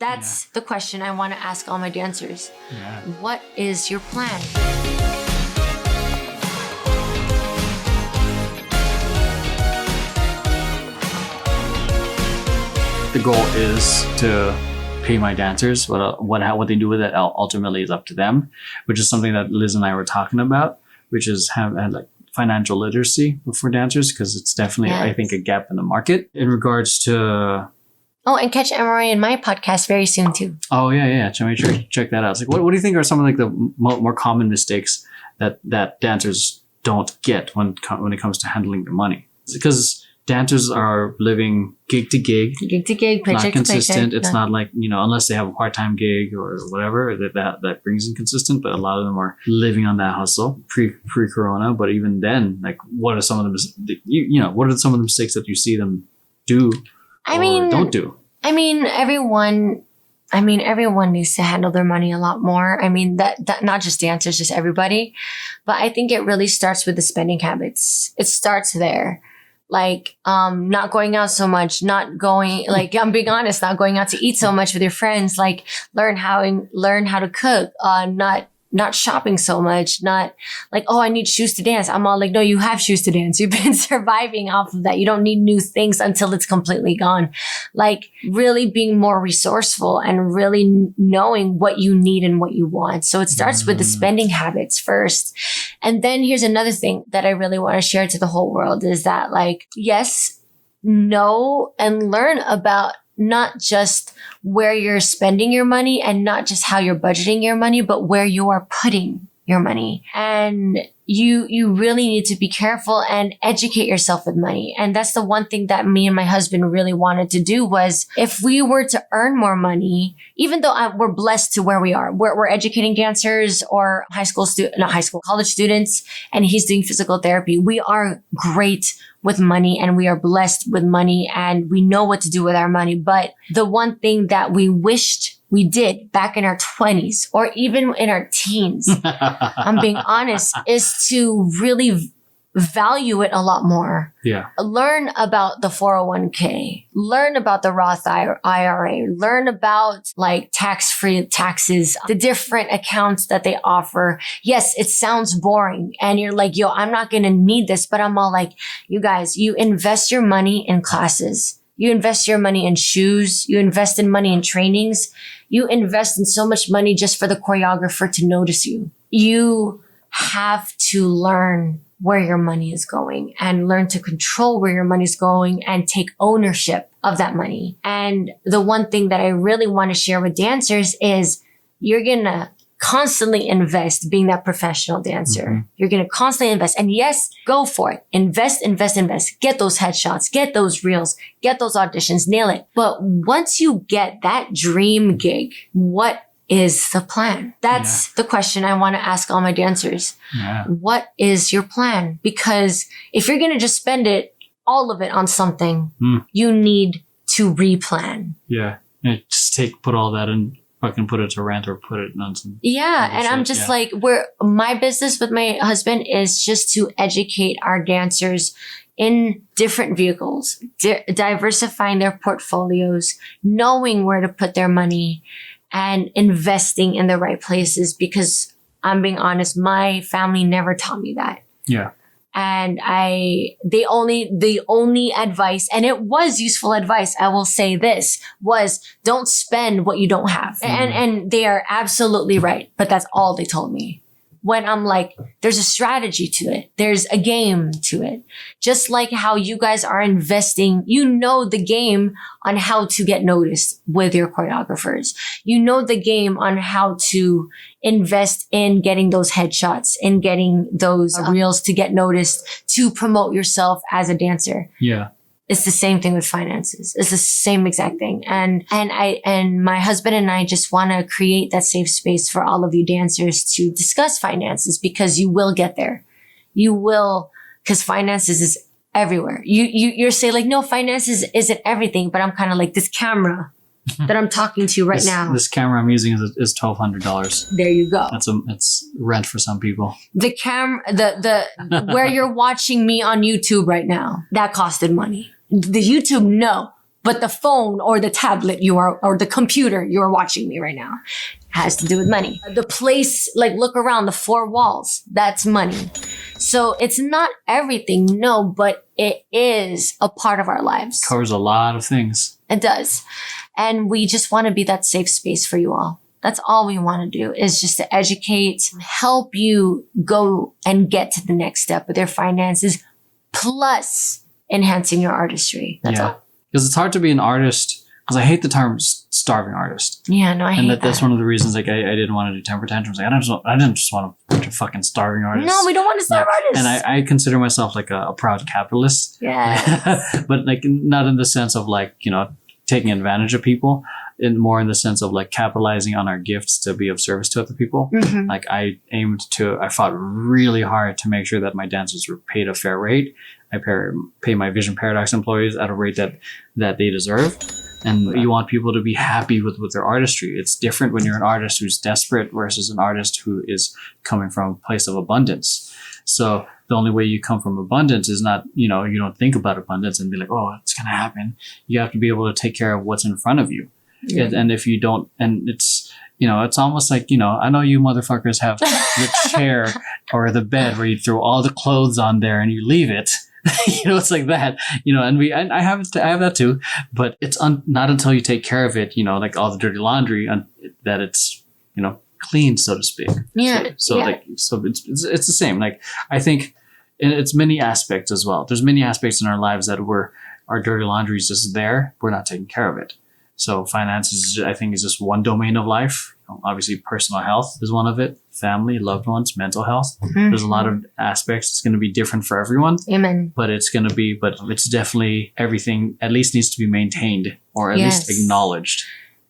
That's the question I want to ask all my dancers. Yeah. What is your plan? The goal is to pay my dancers. What they do with it ultimately is up to them, which is something that Liz and I were talking about, which is have like financial literacy for dancers, because it's definitely, I think, a gap in the market in regards to. Oh, and catch MRA in my podcast very soon too. Oh yeah. Check that out. It's like, what do you think are some of like the more common mistakes that dancers don't get when it comes to handling their money? Because dancers are living gig to gig, paycheck not consistent. to paycheck. It's not like, unless they have a part-time gig or whatever that brings in consistent. But a lot of them are living on that hustle pre-corona. But even then, like, what are some of the what are some of the mistakes that you see them do? Don't do? Everyone needs to handle their money a lot more. That not just dancers, just everybody. But I think it really starts with the spending habits. It starts there. Like, not going out so much, I'm being honest, not going out to eat so much with your friends, like learn how to cook, not shopping so much, not like, oh, I need shoes to dance. I'm all like, no, you have shoes to dance. You've been surviving off of that. You don't need new things until it's completely gone. Like, really being more resourceful and really knowing what you need and what you want. So it starts with the spending habits first. And then here's another thing that I really want to share to the whole world is that, like, yes, know and learn about not just where you're spending your money and not just how you're budgeting your money, but where you are putting your money. And you really need to be careful and educate yourself with money. And that's the one thing that me and my husband really wanted to do was, if we were to earn more money, even though we're blessed to where we are, we're educating dancers or college students, and he's doing physical therapy. We are great with money and we are blessed with money and we know what to do with our money. But the one thing that we wished we did back in our 20s or even in our teens, I'm being honest, is to really value it a lot more. Yeah. Learn about the 401k, learn about the Roth IRA, learn about like tax-free taxes, the different accounts that they offer. Yes, it sounds boring and you're like, yo, I'm not going to need this, but I'm all like, you guys, you invest your money in classes. You invest your money in shoes. You invest in money in trainings. You invest in so much money just for the choreographer to notice you. You have to learn where your money is going and learn to control where your money is going and take ownership of that money. And the one thing that I really want to share with dancers is you're going to constantly invest being that professional dancer. Mm-hmm. You're going to constantly invest. And yes, go for it. Invest. Get those headshots, get those reels, get those auditions, nail it. But once you get that dream gig, what is the plan? That's the question I want to ask all my dancers. Yeah. What is your plan? Because if you're going to just spend all of it on something, you need to replan. Yeah. Just put all that in. Fucking put it to rent or put it on some. Yeah. And I'm just like, my business with my husband is just to educate our dancers in different vehicles, diversifying their portfolios, knowing where to put their money and investing in the right places. Because I'm being honest, my family never taught me that. Yeah. And the only advice, and it was useful advice, I will say this, was don't spend what you don't have. And they are absolutely right. But that's all they told me. When I'm like, there's a strategy to it. There's a game to it. Just like how you guys are investing, the game on how to get noticed with your choreographers. The game on how to invest in getting those headshots and getting those reels to get noticed, to promote yourself as a dancer. Yeah. It's the same thing with finances. It's the same exact thing. And my husband and I just want to create that safe space for all of you dancers to discuss finances, because you will get there. You will, because finances is everywhere. You're saying like, no, finances isn't everything, but I'm kind of like, this camera that I'm talking to right now. This camera I'm using is $1,200. There you go. It's rent for some people. The where you're watching me on YouTube right now, that costed money. The YouTube, no. But the phone or the tablet or the computer you are watching me right now has to do with money. The place, like look around the four walls, that's money. So it's not everything, no, but it is a part of our lives. Covers a lot of things. It does. And we just want to be that safe space for you all. That's all we want to do is just to educate, help you go and get to the next step with your finances, plus enhancing your artistry. That's all. Because it's hard to be an artist, because I hate the term starving artist. Yeah, no, I hate that. That's one of the reasons like I didn't want to do temper tantrums. Like I didn't just want a bunch of fucking starving artists. No, we don't want to starve artists. And I consider myself like a proud capitalist. Yes. But like not in the sense of like, taking advantage of people, and more in the sense of like capitalizing on our gifts to be of service to other people. Mm-hmm. Like I fought really hard to make sure that my dancers were paid a fair rate. I pay my Vision Paradox employees at a rate that they deserve. And you want people to be happy with their artistry. It's different when you're an artist who's desperate versus an artist who is coming from a place of abundance. So the only way you come from abundance is not, you don't think about abundance and be like, oh, it's going to happen. You have to be able to take care of what's in front of you. Yeah. And if you don't, and it's, it's almost like, I know you motherfuckers have the chair or the bed where you throw all the clothes on there and you leave it. It's like that, and I have that too, but it's not until you take care of it, like all the dirty laundry, that it's, clean, so to speak. Yeah. So it's the same. Like, I think it's many aspects as well. There's many aspects in our lives that our dirty laundry is just there. We're not taking care of it. So finances, I think, is just one domain of life. Obviously, personal health is one of it. Family, loved ones, mental health. Mm-hmm. There's a lot of aspects. It's going to be different for everyone. Amen. But it's definitely everything at least needs to be maintained or at least acknowledged.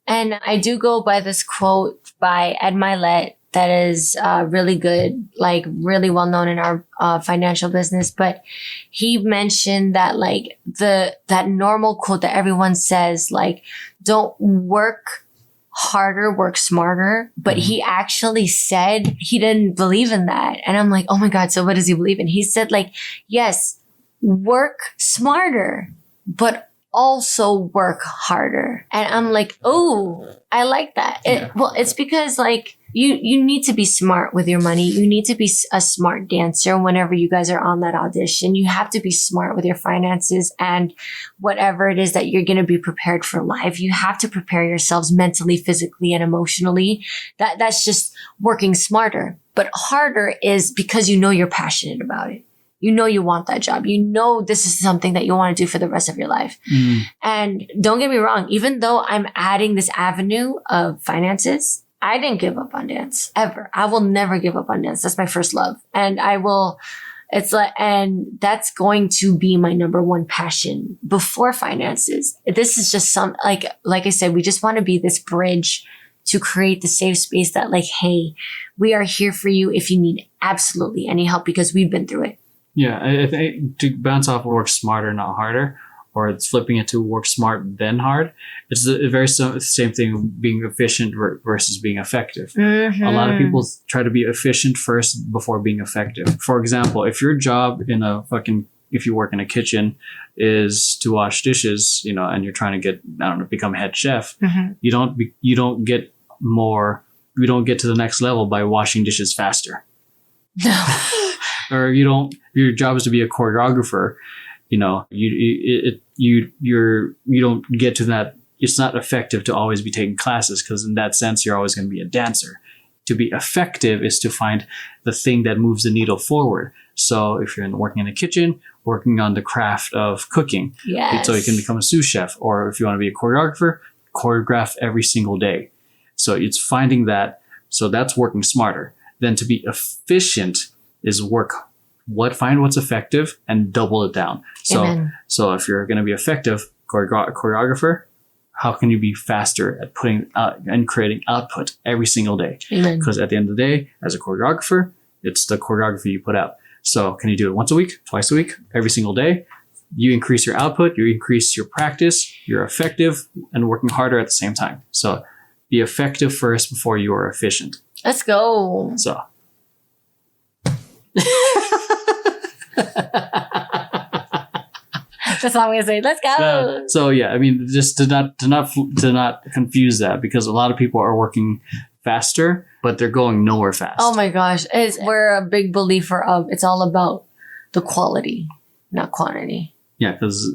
And I do go by this quote by Ed Milet that is really good, like really well known in our financial business. But he mentioned that like that normal quote that everyone says, like, don't work harder, work smarter. But he actually said he didn't believe in that. And I'm like, oh my God, so what does he believe in? He said like, yes, work smarter, but also work harder. And I'm like, oh, I like that. Well, it's because like you need to be smart with your money. You need to be a smart dancer whenever you guys are on that audition. You have to be smart with your finances and whatever it is that you're going to be prepared for life. You have to prepare yourselves mentally, physically, and emotionally. That's just working smarter. But harder is because you're passionate about it. You want that job. This is something that you want to do for the rest of your life. Mm. And don't get me wrong, even though I'm adding this avenue of finances, I didn't give up on dance ever. I will never give up on dance. That's my first love. And and that's going to be my number one passion before finances. This is just like I said, we just want to be this bridge to create the safe space that like, hey, we are here for you if you need absolutely any help because we've been through it. Yeah, I think to bounce off work smarter, not harder, or it's flipping it to work smart, then hard. It's the very same thing, being efficient versus being effective. Mm-hmm. A lot of people try to be efficient first before being effective. For example, if your job if you work in a kitchen is to wash dishes, and you're trying to become a head chef, mm-hmm. you don't get to the next level by washing dishes faster. No. Or your job is to be a choreographer, you don't get to that. It's not effective to always be taking classes because in that sense, you're always going to be a dancer. To be effective is to find the thing that moves the needle forward. So if you're working in a kitchen, working on the craft of cooking, so you can become a sous chef, or if you want to be a choreographer, choreograph every single day. So it's finding that. So that's working smarter. Then to be efficient is find what's effective and double it down. So if you're going to be effective choreographer, how can you be faster at putting out and creating output every single day? Because at the end of the day, as a choreographer, it's the choreography you put out. So can you do it once a week, twice a week, every single day? You increase your output, you increase your practice, you're effective and working harder at the same time. So be effective first before you are efficient. Let's go. So. That's all I'm gonna say. Let's go. So yeah, I mean, just to not confuse that, because a lot of people are working faster, but they're going nowhere fast. Oh my gosh, we're a big believer of it's all about the quality, not quantity. Yeah, because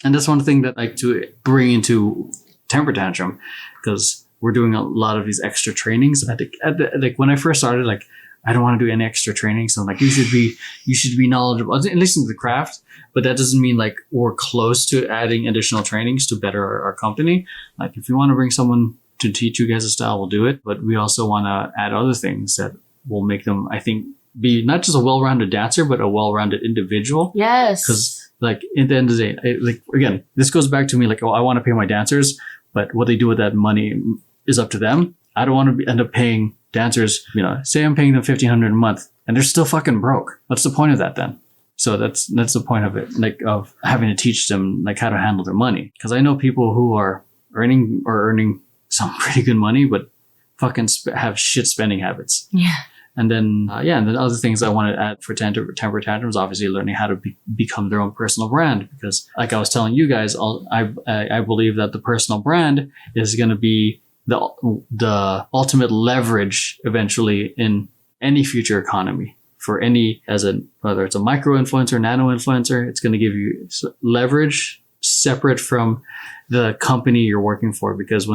and that's one thing that I like to bring into Temper Tantrum, because we're doing a lot of these extra trainings. I think like when I first started, like I don't want to do any extra trainings. So I'm like, you should be knowledgeable, at least in the craft. But that doesn't mean like we're close to adding additional trainings to better our company. Like if you want to bring someone to teach you guys a style, we'll do it. But we also want to add other things that will make them, I think, be not just a well-rounded dancer, but a well-rounded individual. Yes. Because like at the end of the day, like again, this goes back to me like, oh, I want to pay my dancers, but what they do with that money is up to them. I don't want to end up paying dancers, say I'm paying them $1,500 a month and they're still fucking broke. What's the point of that then? So that's the point of it, like of having to teach them like how to handle their money. Because I know people who are earning some pretty good money, but fucking have shit spending habits. Yeah. And then, and then other things I want to add for Temper Tantrum is obviously learning how to become their own personal brand. Because like I was telling you guys, I believe that the personal brand is going to be the ultimate leverage eventually in any future economy. For whether it's a micro influencer, nano influencer, it's going to give you leverage separate from the company you're working for. Because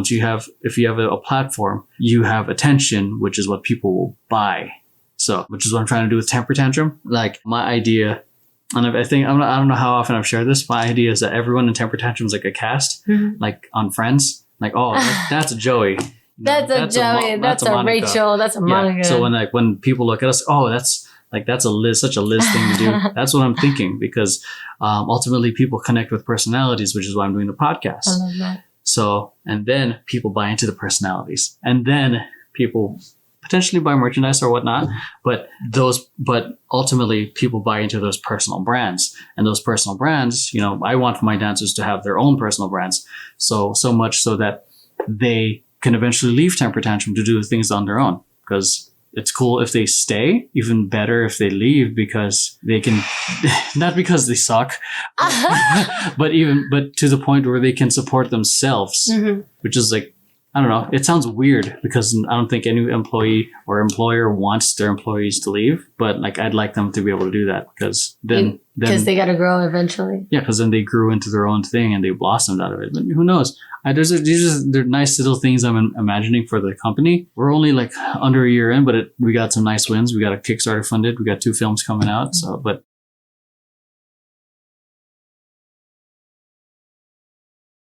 if you have a platform, you have attention, which is what people will buy. So, which is what I'm trying to do with Temper Tantrum. Like my idea, and I don't know how often I've shared this. My idea is that everyone in Temper Tantrum is like a cast, like on Friends. Like, oh, that's a Joey. That's a Joey. That's a Monica. Rachel. That's a Monica. Yeah. So when people look at us, oh, that's a Liz, such a Liz thing to do. That's what I'm thinking, because ultimately people connect with personalities, which is why I'm doing the podcast. I love that. So, and then people buy into the personalities, and then people potentially buy merchandise or whatnot. But ultimately people buy into those personal brands, and those personal brands, I want my dancers to have their own personal brands. So much so that they can eventually leave Temper Tantrum to do things on their own, because it's cool if they stay, even better if they leave, because they can, not because they suck, but to the point where they can support themselves, which is like, I don't know. It sounds weird because I don't think any employee or employer wants their employees to leave, but like I'd like them to be able to do that, because then they got to grow eventually. Yeah, because then they grew into their own thing and they blossomed out of it. But who knows? They're nice little things I'm imagining for the company. We're only like under a year in, but we got some nice wins. We got a Kickstarter funded. We got 2 films coming out. So, but